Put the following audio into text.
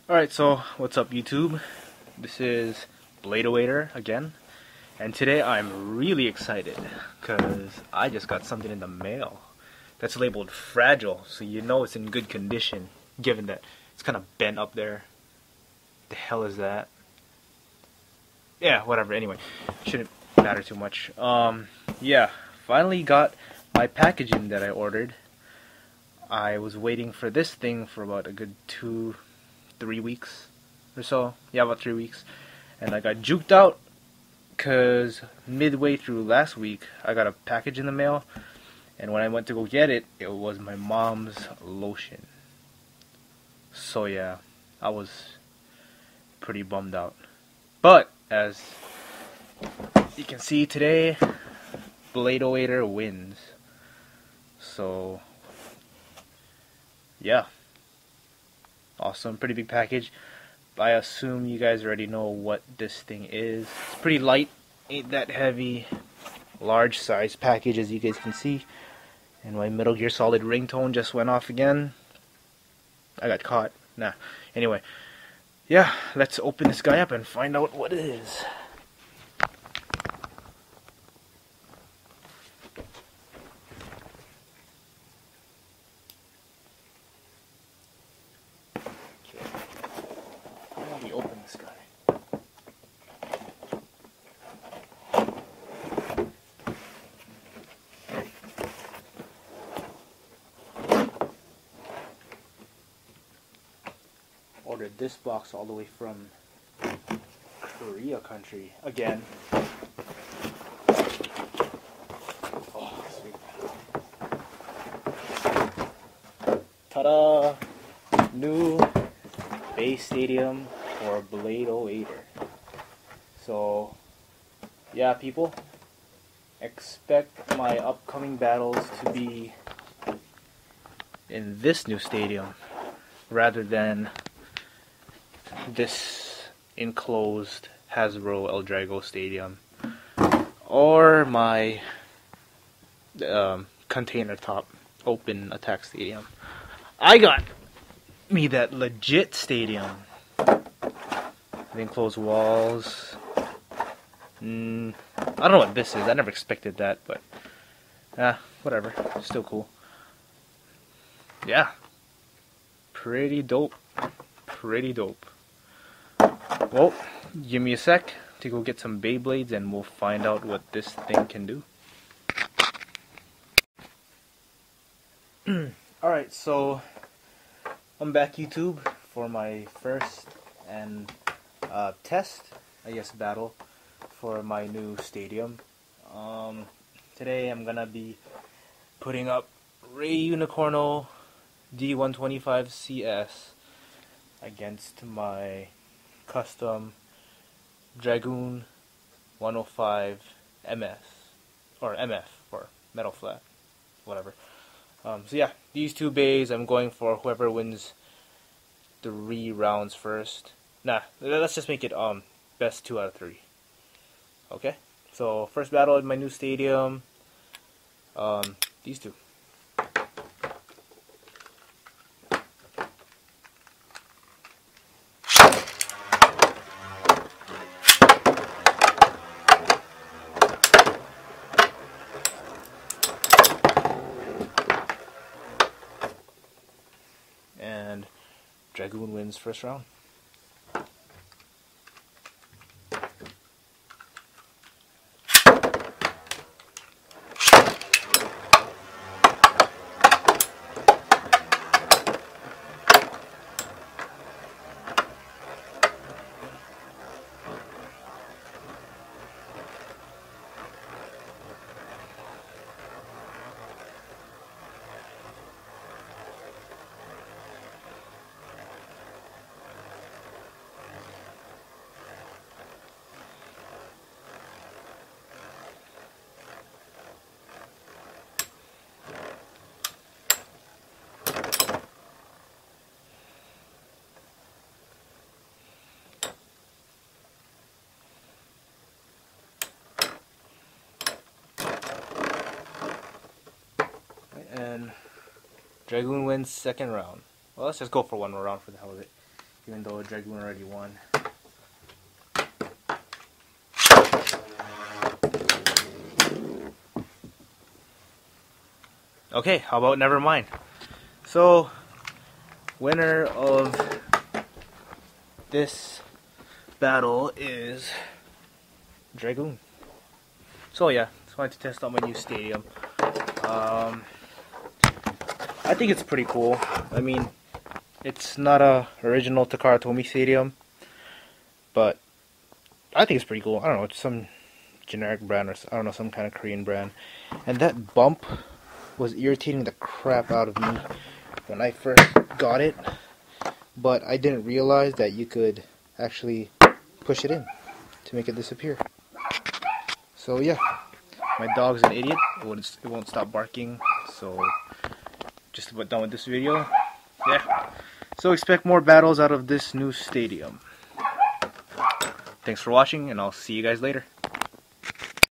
Alright, so what's up YouTube? This is Beyblade again, and today I'm really excited because I just got something in the mail that's labeled fragile, so you know it's in good condition given that it's kind of bent up there. The hell is that? Yeah, whatever, anyway, shouldn't matter too much. Yeah, finally got my packaging that I ordered. I was waiting for this thing for about a good 2-3 weeks or so. Yeah, about 3 weeks. And I got juked out because midway through last week I got a package in the mail, and when I went to go get it, it was my mom's lotion. So yeah, I was pretty bummed out. But as you can see today, Beyblade wins. So yeah, awesome, pretty big package. I assume you guys already know what this thing is. It's pretty light, ain't that heavy, large size package as you guys can see. And my Metal Gear Solid ringtone just went off again. I got caught. Nah. Anyway, yeah, let's open this guy up and find out what it is. Open this guy. Ordered this box all the way from Korea country again. Oh, sweet. Ta-da! New base stadium for Beyblade. So yeah, people, expect my upcoming battles to be in this new stadium rather than this enclosed Hasbro El Drago stadium or my container top open attack stadium. I got me that legit stadium. The enclosed walls. I don't know what this is. I never expected that, but whatever. Still cool. Yeah. Pretty dope. Pretty dope. Well, give me a sec to go get some Beyblades and we'll find out what this thing can do. Alright, so I'm back YouTube for my first and test, I guess, battle for my new stadium. Today I'm gonna be putting up Ray Unicorno D125 CS against my custom Dragoon 105 MS, or MF for Metal Flat, whatever. So yeah, these two bays, I'm going for whoever wins 3 rounds first. Nah, let's just make it best 2 out of 3. Okay, so first battle in my new stadium. These two. And Dragoon wins first round. and Dragoon wins second round. Well, let's just go for one more round for the hell of it. Even though Dragoon already won. Okay, how about never mind? So, winner of this battle is Dragoon. So yeah, just wanted to test out my new stadium. I think it's pretty cool. I mean, it's not a original Takara Tomy stadium, but I think it's pretty cool. I don't know, it's some generic brand or I don't know, some kind of Korean brand. And that bump was irritating the crap out of me when I first got it, but I didn't realize that you could actually push it in to make it disappear. So yeah, my dog's an idiot. It won't stop barking. So just about done with this video. Yeah. So expect more battles out of this new stadium. Thanks for watching, and I'll see you guys later.